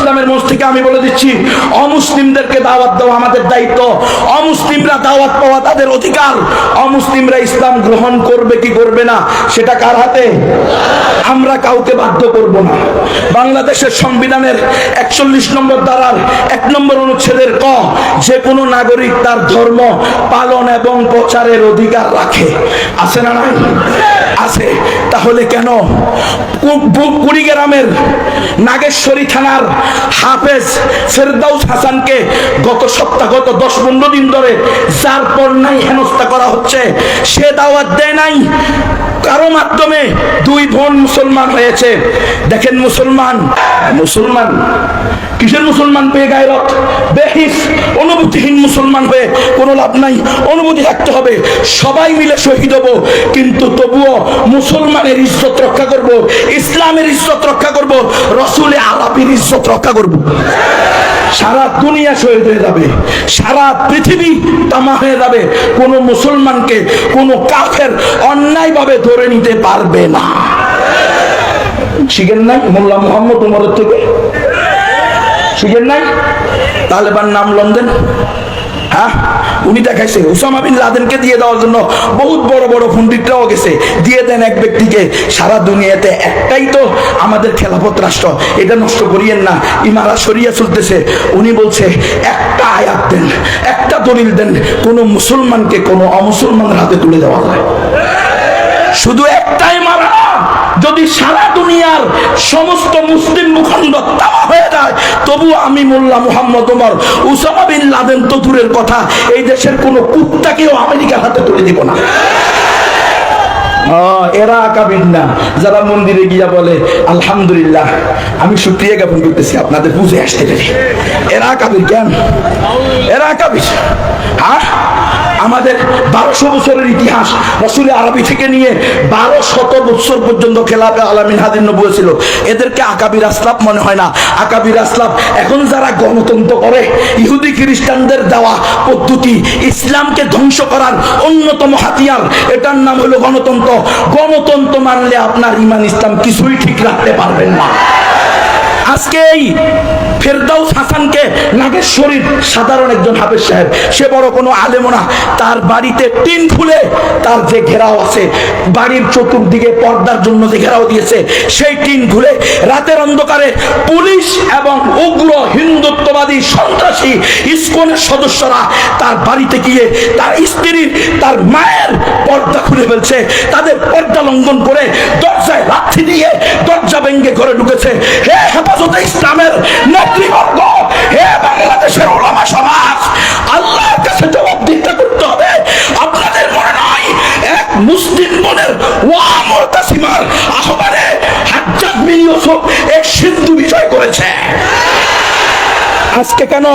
ইসলামের মঞ্চ থেকে আমি বলে দিচ্ছি, অমুসলিমদেরকে দাওয়াত দেওয়া আমাদের দায়িত্ব। অমুসলিমরা দাওয়াত পাওয়া তাদের অধিকার। অমুসলিমরা ইসলাম গ্রহণ করবে কি করবে না সেটা কার হাতে? আমরা কাউকে বাধ্য করব না। বাংলাদেশের সংবিধানের 41 নম্বর ধারার 1 নম্বর অনুচ্ছেদের ক, যে কোনো নাগরিক তার ধর্ম পালন এবং প্রচারের অধিকার রাখে। আছে না নাই? আছে। তাহলে কেন কুড়িগ্রামের নাগেশ্বরী থানার হাফেজ ফেরদাউস হাসানকে গত 10-15 দিন ধরে যার পর নাই হেনস্থা করা হচ্ছে? সে দাওয়াত দেয় নাই, কারো মাধ্যমে 2 বোন মুসলমান হয়েছে। দেখেন, মুসলমান কিসের মুসলমান? বেগায়রত, বেহিস, অনুভূতিহীন মুসলমান হয়ে কোনো লাভ নাই। অনুভূতি থাকতে হবে। সবাই মিলে শহীদ হব, কিন্তু তবুও মুসলমানের ইজ্জত রক্ষা করব, ইসলামের ইজ্জত রক্ষা করব, রসুলে আরবির ইজ্জত রক্ষা করব। সারা দুনিয়া শহীদ হয়ে যাবে, সারা পৃথিবী তামা হয়ে যাবে, কোন মুসলমানকে কোন কাফের অন্যায়ভাবে ধরে নিতে পারবে না। শিখেন নাই মোল্লা মোহাম্মদ উমরের থেকে? শিখেন নাই? তালেবান নাম লন্ডন, হ্যাঁ, উনি দেখাইছে ওসামা বিন লাদেনকে দিয়ে দেওয়ার জন্য বহুত বড় বড় পণ্ডিতরাও গেছে, দিয়ে দেন এক ব্যক্তিকে। সারা দুনিয়াতে একটাই তো আমাদের খেলাফত রাষ্ট্র, এটা নষ্ট করিয়েন না। ইমারা শরিয়া চলতেছে, উনি বলছে একটা আয়াত দেন, একটা দলিল দেন, কোন মুসলমানকে কোন অমুসলমানের হাতে তুলে দেওয়া যায়। শুধু একটাই মারা, যদি সারা দুনিয়ার সমস্ত মুসলিম ভূখণ্ড তামা হয়ে যায়, তবু আমি Mullah Muhammad Omar Osama bin Laden তো দূরের কথা, এই দেশের কোন কুত্তাকেও আমেরিকার হাতে তুলে দিব না। এরা আকাবির না, যারা মন্দিরে গিয়া বলে আলহামদুলিল্লাহ, আমি শুকরিয়া জ্ঞাপন করতেছি আপনাদের বুঝে আসতে পেরে। এরা আকাবির জ্ঞান, এরা আকাবির। হ্যাঁ, আমাদের 1200 বছরের ইতিহাস, রসুল আরবি থেকে নিয়ে 1200 বছর পর্যন্ত খেলাফে আলামিন হাদির নবুয়ত ছিল। এদেরকে আকাবির আসলাফ মনে হয় না। আকাবির আসলাফ এখন যারা গণতন্ত্র করে, ইহুদি খ্রিস্টানদের দেওয়া পদ্ধতি, ইসলামকে ধ্বংস করার অন্যতম হাতিয়ার, এটার নাম হলো গণতন্ত্র। গণতন্ত্র মানলে আপনার ঈমান ইসলাম কিছুই ঠিক রাখতে পারবেন না। আজকে এই ফেরদাউস হাসানকে নাগেশ্বরীর সাধারণ একজন হাফেজ সাহেব, সে বড় কোনো আলেম না, তার বাড়িতে টিন ফুলে তার যে ঘেরাও আছে, বাড়ির চতুর্দিকে পর্দার জন্য যে ঘেরাও দিয়েছে, সেই টিন খুলে রাতের অন্ধকারে পুলিশ এবং উগ্র হিন্দুত্ববাদী সন্ত্রাসী ইসকনের সদস্যরা তার বাড়িতে গিয়ে তার স্ত্রীর, তার মায়ের পর্দা খুলে ফেলছে। তাদের পর্দা লঙ্ঘন করে দরজায় লাথি দিয়ে দরজা ভেঙে ঘরে ঢুকেছে। হে হেফাজতে ইসলামের নেতৃবর্গ, হে বাংলাদেশের ওলামা সমাজ, আল্লাহর কাছে জবাবদিহিতা করতে হবে। আপনাদের মনে নয় এক মুসলিম বোনের ওয়া মুরতাসিমার আহ্বানে হাজ্জাজ বিন ইউসুফ এক সিন্ধু বিষয় করেছে? আজকে কেন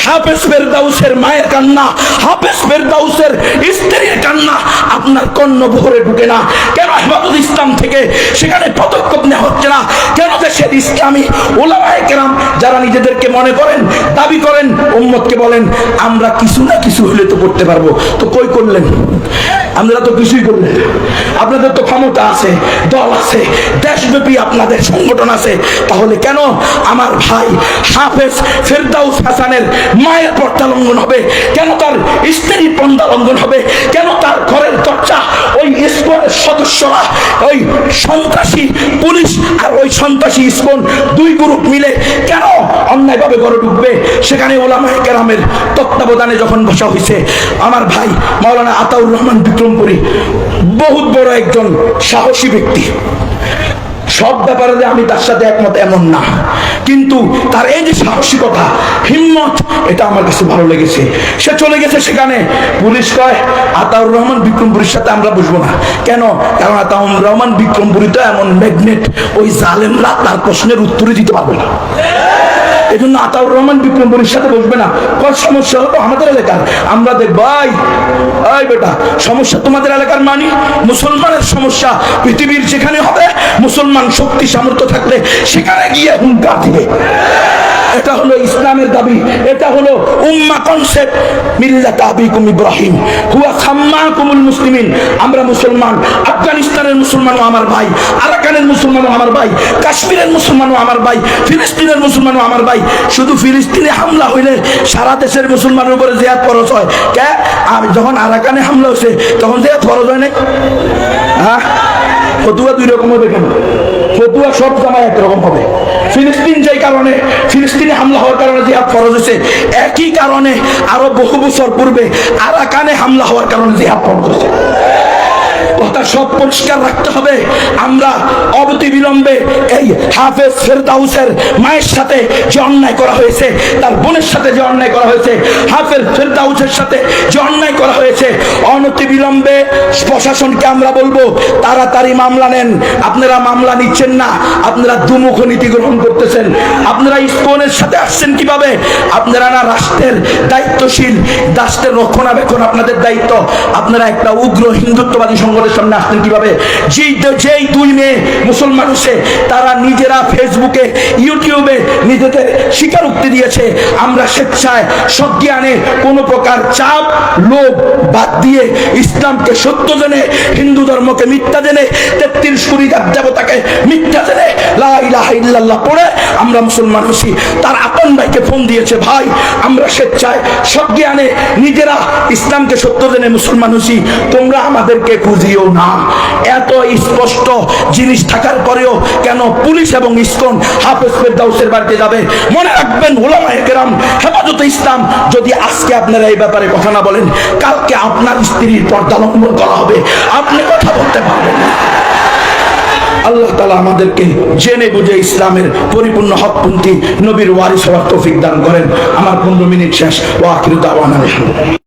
হাফেজ ফেরদাউসের মায়ের কান্না, হাফেজ ফেরদাউসের স্ত্রীর কান্না আপনার কর্ণভরে ঢুকে না? কেন হেফাজত ইসলাম থেকে সেখানে পদক্ষেপ নেওয়া হচ্ছে না? কেন দেশের ইসলামী উলামায়ে কেরাম যারা নিজেদেরকে মনে করেন, দাবি করেন, উম্মতকে বলেন আমরা কিছু না কিছু হলে তো করতে পারবো, তো কই করলেন? আমরা তো কিছুই করলেন। আপনাদের তো ক্ষমতা আছে, দল আছে, দেশব্যাপী আপনাদের সংগঠন আছে, তাহলে কেন আমার ভাই হাফেজ ফেরদাউস হাসানের মায়ের পর্দা লঙ্ঘন হবে? কেন তার স্ত্রীর পর্দা লঙ্ঘন হবে? কেন তার ঘরের দরজা ওই ইসকনের সদস্যরা, ওই সন্ত্রাসী পুলিশ আর ওই সন্ত্রাসী ইসকন, 2 গ্রুপ মিলে কেন অন্যায়ভাবে ঘরে ঢুকবে? সেখানে ওলামায়ে কেরামের তত্ত্বাবধানে যখন বসা হয়েছে, আমার ভাই মাওলানা আতাউর রহমান বিক্রমপুরী বহুত বড় একজন সাহসী ব্যক্তি, সব ব্যাপারে যে আমি তার সাথে একমত এমন না, কিন্তু তার এই যে সাহসিকতা, হিম্মত, এটা আমার কাছে ভালো লেগেছে। সে চলে গেছে সেখানে, পুলিশ কয় আতাউর রহমান বিক্রমপুরীর সাথে আমরা বসবো না। কেন? কারণ আতাউর রহমান বিক্রমপুরী তো এমন ম্যাগনেট, ওই জালেমরা তার প্রশ্নের উত্তরে দিতে পারবে না। এই জন্য আতাউর রহমান বিক্রমপুরীর সাথে বসবে না। কোন সমস্যা হলো আমাদের এলাকার, আমরা দেখ ভাই, এই বেটা সমস্যা তোমাদের এলাকার মানি, মুসলমানের সমস্যা পৃথিবীর যেখানে হবে, মুসলমান শক্তি সামর্থ্য থাকলে সেখানে গিয়ে হুঙ্কার দিবে। এটা হলো ইসলামের দাবি, এটা হলো উম্মাহ কনসেপ্ট। মিল্লাত আবিকুম ইব্রাহিম হুয়া সাম্মাকুমুল মুসলিমিন। আমরা মুসলমান, আফগানিস্তানের মুসলমানও আমার ভাই, আরাকানের মুসলমানও আমার ভাই, কাশ্মীরের মুসলমানও আমার ভাই, ফিলিস্তিনের মুসলমানও আমার ভাই। শুধু ফিলিস্তিনে হামলা হইলে সারা দেশের মুসলমানের উপরে জিহাদ ফরজ হয় কে? আমি যখন আরাকানে হামলা হয়েছে তখন জিহাদ ফরজ হয় নাই? হ্যাঁ, ফতুয়া দুই রকম হবে কেন? ফতুয়া সব সময় একরকম হবে। ফিলিস্তিন যেই কারণে, ফিলিস্তিনে হামলা হওয়ার কারণে জিহাদ ফরজ হয়েছে, একই কারণে আরো বহু বছর পূর্বে আরাকানে হামলা হওয়ার কারণে জিহাদ ফরজ হয়েছে। কথা সব পরিষ্কার রাখতে হবে। আমরা অবতি বিলম্বে এই হাফেজ ফেরদাউসের মায়ের সাথে যে অন্যায় করা হয়েছে, তার বোনের সাথে যে অন্যায় করা হয়েছে, হাফেজ ফেরদাউসের সাথে যে অন্যায় করা হয়েছে, অনতি বিলম্বে প্রশাসনকে আমরা বলবো তাড়াতাড়ি মামলা নেন। আপনারা মামলা নিচ্ছেন না, আপনারা দুমুখ নীতি গ্রহণ করতেছেন। আপনারা ইসকনের সাথে আসছেন কিভাবে? আপনারা না রাষ্ট্রের দায়িত্বশীল, রাষ্ট্রের রক্ষণাবেক্ষণ আপনাদের দায়িত্ব। আপনারা একটা উগ্র হিন্দুত্ববাদী সংগঠনের সামনে আসতেন কিভাবে? যেই দুই মেয়ে মুসলমান হচ্ছে তারা নিজেরা ফেসবুকে, ইউটিউবে নিজেদের স্বীকারোক্তি দিয়েছে, আমরা স্বেচ্ছায় সজ্ঞানে কোনো প্রকার চাপ লোভ বাদ দিয়ে ইসলামকে সত্য জেনে, হিন্দু ধর্মকে মিথ্যা জেনে, 33 কোটি দেবতাকে মিথ্যা জেনে লা ইলাহা ইল্লাল্লাহ পড়ে আমরা মুসলমান হয়েছি। তার আপন ভাইকে ফোন দিয়েছে, ভাই আমরা স্বেচ্ছায় সজ্ঞানে নিজেরা ইসলামকে সত্য জেনে মুসলমান হয়েছি, তোমরা আমাদেরকে বুঝিও না। এত স্পষ্ট জিনিস থাকার পরেও কেন পুলিশ এবং ইসকন হাফেজ ফেরদাউসের বাড়িতে যাবে? মনে রাখবেন উলামায়ে কেরাম, হেফাজতে ইসলাম, যদি আজকে আপনারা এই ব্যাপারে কথা না বলেন, কালকে আপনার স্ত্রীর পর্দা লঙ্ঘন করা হবে, আপনি কথা বলতে পারবেন না। আল্লাহ তাআলা আমাদেরকে জেনে বুঝে ইসলামের পরিপূর্ণ হকপন্থী নবীর ওয়ারিস হওয়ার তৌফিক দান করেন। আমার 15 মিনিট শেষ। ওয়া আখিরু দাওয়ানা আলহামদুলিল্লাহ।